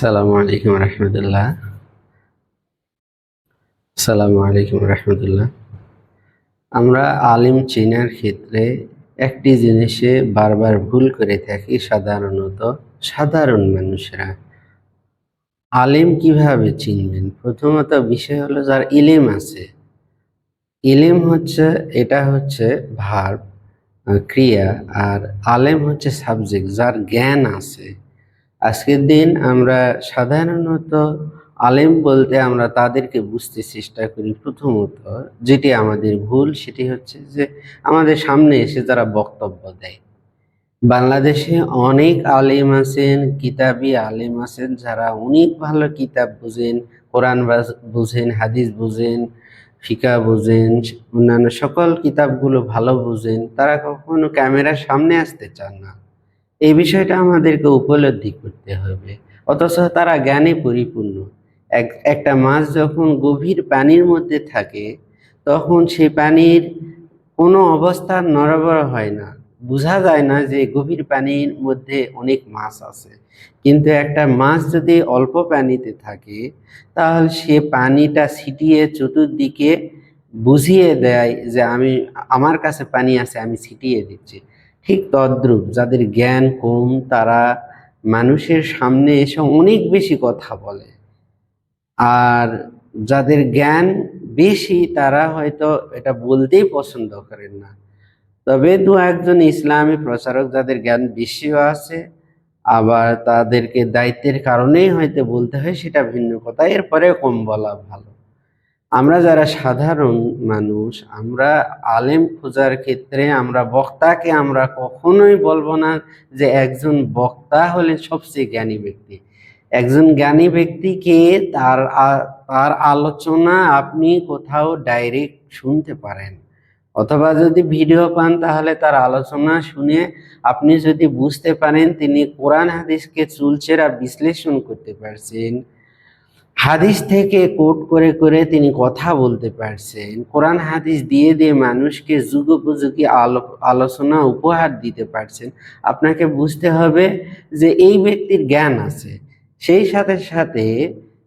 আসসালামু আলাইকুম রহমতুল্লাহ। আসসালামু আলাইকুম রহমতুল্লাহ। আমরা আলিম চেনার ক্ষেত্রে একটি জিনিসে বারবার ভুল করে থাকি। সাধারণত সাধারণ মানুষরা আলিম কিভাবে চিনবেন? প্রথমত বিষয় হলো যার ইলিম আছে। ইলিম হচ্ছে এটা হচ্ছে ভার্ব, ক্রিয়া। আর আলেম হচ্ছে সাবজেক্ট, যার জ্ঞান আছে। আজকের দিন আমরা সাধারণত আলেম বলতে আমরা তাদেরকে বুঝতে চেষ্টা করি। প্রথমত যেটি আমাদের ভুল সেটি হচ্ছে যে আমাদের সামনে এসে যারা বক্তব্য দেয়। বাংলাদেশে অনেক আলেম আছেন, কিতাবী আলেম আছেন যারা অনেক ভালো কিতাব বুঝেন, কোরআন বুঝেন, হাদিস বুঝেন, ফিকা বুঝেন, অন্যান্য সকল কিতাবগুলো ভালো বুঝেন। তারা কখনো ক্যামেরার সামনে আসতে চান না। এই বিষয়টা আমাদেরকে উপলব্ধি করতে হবে। অথচ তারা জ্ঞানে পরিপূর্ণ। একটা মাছ যখন গভীর পানির মধ্যে থাকে, তখন সেই পানির কোনো অবস্থা নড়বড় হয় না। বোঝা যায় না যে গভীর পানির মধ্যে অনেক মাছ আছে। কিন্তু একটা মাছ যদি অল্প পানিতে থাকে, তাহলে সে পানিটা ছিটিয়ে চতুর্দিকে বুঝিয়ে দেয় যে আমার কাছে পানি আছে, আমি ছিটিয়ে দিচ্ছি। ঠিক তদ্রূপ যাদের জ্ঞান কম তারা মানুষের সামনে এসে অনেক বেশি কথা বলে, আর যাদের জ্ঞান বেশি তারা হয়তো এটা বলতেই পছন্দ করেন না। তবে দু একজন ইসলামী প্রচারক যাদের জ্ঞান বেশিও আছে, আবার তাদেরকে দায়িত্বের কারণেই হয়তো বলতে হয়, সেটা ভিন্ন কথা। এরপরে কম বলা ভালো। আমরা যারা সাধারণ মানুষ, আমরা আলেম খোঁজার ক্ষেত্রে বক্তাকে আমরা কখনোই বলবো না যে একজন বক্তা হলে সবচেয়ে জ্ঞানী ব্যক্তি। একজন জ্ঞানী ব্যক্তিকে তার আলোচনা আপনি কোথাও ডাইরেক্ট শুনতে পারেন, অথবা যদি ভিডিও পান তাহলে তার আলোচনা শুনে আপনি যদি বুঝতে পারেন তিনি কোরআন হাদিসকে চুলচেরা বিশ্লেষণ করতে পারছেন, হাদিস থেকে কোট করে করে তিনি কথা বলতে পারছেন, কোরআন হাদিস দিয়ে দিয়ে মানুষকে যুগোপযোগী আলোচনা উপহার দিতে পারছেন, আপনাকে বুঝতে হবে যে এই ব্যক্তির জ্ঞান আছে। সেই সাথে সাথে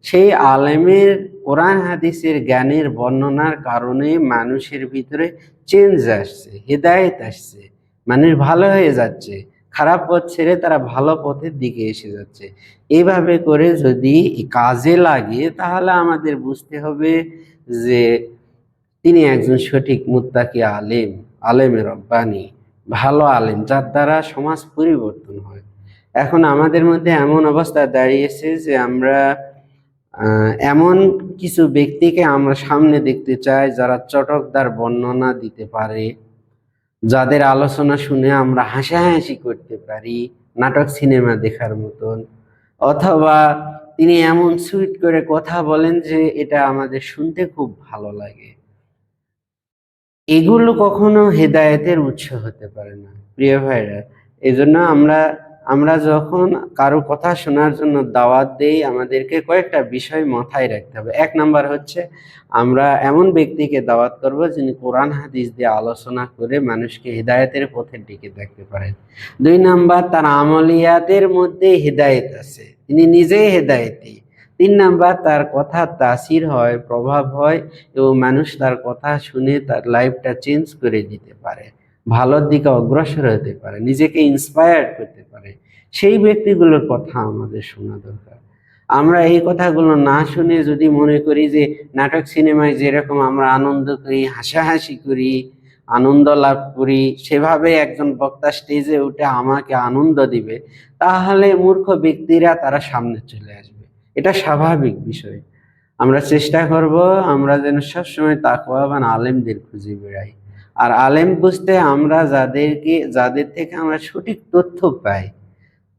সেই আলেমের কোরআন হাদিসের জ্ঞানের বর্ণনার কারণে মানুষের ভিতরে চেঞ্জ আসছে, হেদায়েত আসছে, মানুষ ভালো হয়ে যাচ্ছে, খারাপ পথ ছেড়ে তারা ভালো পথের দিকে এসে যাচ্ছে। এইভাবে করে যদি কাজে লাগে তাহলে আমাদের বুঝতে হবে যে তিনি একজন সঠিক মুত্তাকি আলেম, আলেমে রব্বানি, ভালো আলেম, যার দ্বারা সমাজ পরিবর্তন হয়। এখন আমাদের মধ্যে এমন অবস্থা দাঁড়িয়েছে যে আমরা এমন কিছু ব্যক্তিকে আমরা সামনে দেখতে চাই যারা চটকদার বর্ণনা দিতে পারে, যাদের আলোচনা শুনে আমরা হাসাহাসি করতে পারি, নাটক সিনেমা দেখার মতন, অথবা তিনি এমন সুইট করে কথা বলেন যে এটা আমাদের শুনতে খুব ভালো লাগে। এগুলো কখনো হেদায়েতের উৎস হতে পারে না, প্রিয় ভাইরা। এজন্য আমরা আমরা যখন কারো কথা শোনার জন্য দাওয়াত দেই, আমাদেরকে কয়েকটা বিষয় মাথায় রাখতে হবে। এক নাম্বার হচ্ছে আমরা এমন ব্যক্তিকে দাওয়াত করব যিনি কোরআন হাদিস দিয়ে আলোচনা করে মানুষকে হেদায়েতের পথে ডেকে দেখতে পারেন। দুই নাম্বার, তার আমলিয়াতের মধ্যে হেদায়েত আছে, তিনি নিজেই হেদায়েতি। তিন নাম্বার, তার কথা তাসির হয়, প্রভাব হয়, এবং মানুষ তার কথা শুনে তার লাইফটা চেঞ্জ করে দিতে পারে, ভালোর দিকে অগ্রসর হতে পারে, নিজেকে ইন্সপায়ার্ড করতে পারে। সেই ব্যক্তিগুলোর কথা আমাদের শোনা দরকার। আমরা এই কথাগুলো না শুনে যদি মনে করি যে নাটক সিনেমায় যেরকম আমরা আনন্দ করি, হাসাহাসি করি, আনন্দ লাভ করি, সেভাবে একজন বক্তা স্টেজে উঠে আমাকে আনন্দ দিবে, তাহলে মূর্খ ব্যক্তিরা তারা সামনে চলে আসবে। এটা স্বাভাবিক বিষয়। আমরা চেষ্টা করব আমরা যেন সবসময় তাকওয়াবান আলেমদের খুঁজে বেড়াই। আর আলেম বুঝতে আমরা যাদের থেকে আমরা সঠিক তথ্য পাই,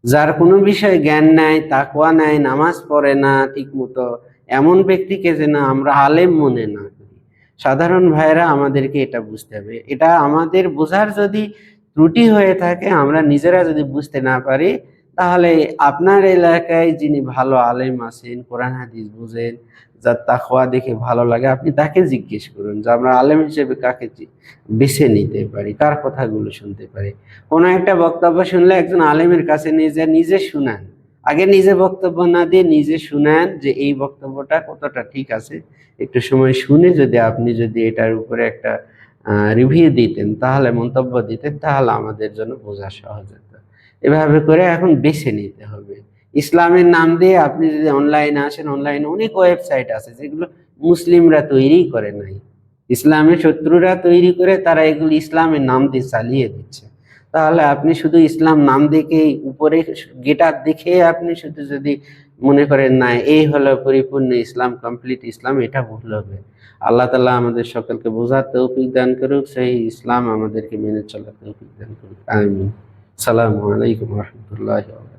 যার কোনো বিষয়ে জ্ঞান নাই, তাকওয়া নাই, নামাজ পড়ে না ঠিক মতো, এমন ব্যক্তিকে যেন আমরা আলেম মনে না করি। সাধারণ ভাইরা আমাদেরকে এটা বুঝতে হবে। এটা আমাদের বোঝার যদি ত্রুটি হয়ে থাকে, আমরা নিজেরা যদি বুঝতে না পারি, তাহলে আপনার এলাকায় যিনি ভালো আলেম আছেন, কোরআন হাদিস বুঝেন, যার তাকওয়া দেখে ভালো লাগে, আপনি তাকে জিজ্ঞেস করুন যে আমরা আলেম হিসেবে কাকে বেছে নিতে পারি, কার কথাগুলো শুনতে পারি। কোনো একটা বক্তব্য শুনলে একজন আলেমের কাছে নিয়ে যা নিজে শুনান, আগে নিজে বক্তব্য না দিয়ে নিজে শুনেন যে এই বক্তব্যটা কতটা ঠিক আছে, একটু সময় শুনে আপনি যদি এটার উপরে একটা রিভিউ দিতেন, তাহলে মন্তব্য দিতেন, তাহলে আমাদের জন্য বোঝা সহজ হতো। এভাবে করে এখন বেছে নিতে হবে। ইসলামের নাম দিয়ে আপনি যদি অনলাইনে আসেন, অনলাইনে অনেক ওয়েবসাইট আছে যেগুলো মুসলিমরা তৈরি করে নাই, ইসলামের শত্রুরা তৈরি করে তারা এগুলো ইসলামের নাম দিয়ে চালিয়ে দিচ্ছে। তাহলে আপনি শুধু ইসলাম নাম দেখে উপরে গেটআপ দেখে আপনি শুধু যদি মনে করেন না এই হলো পরিপূর্ণ ইসলাম, কমপ্লিট ইসলাম, এটা ভুল হবে। আল্লাহ তাআলা আমাদের সকলকে বোঝার তৌফিক দান করুক, সেই ইসলাম আমাদেরকে মেনে চলার তৌফিক দান করুক। আমিন। আসসালামু আলাইকুম ওয়া রাহমাতুল্লাহি ওয়া বারাকাতুহু।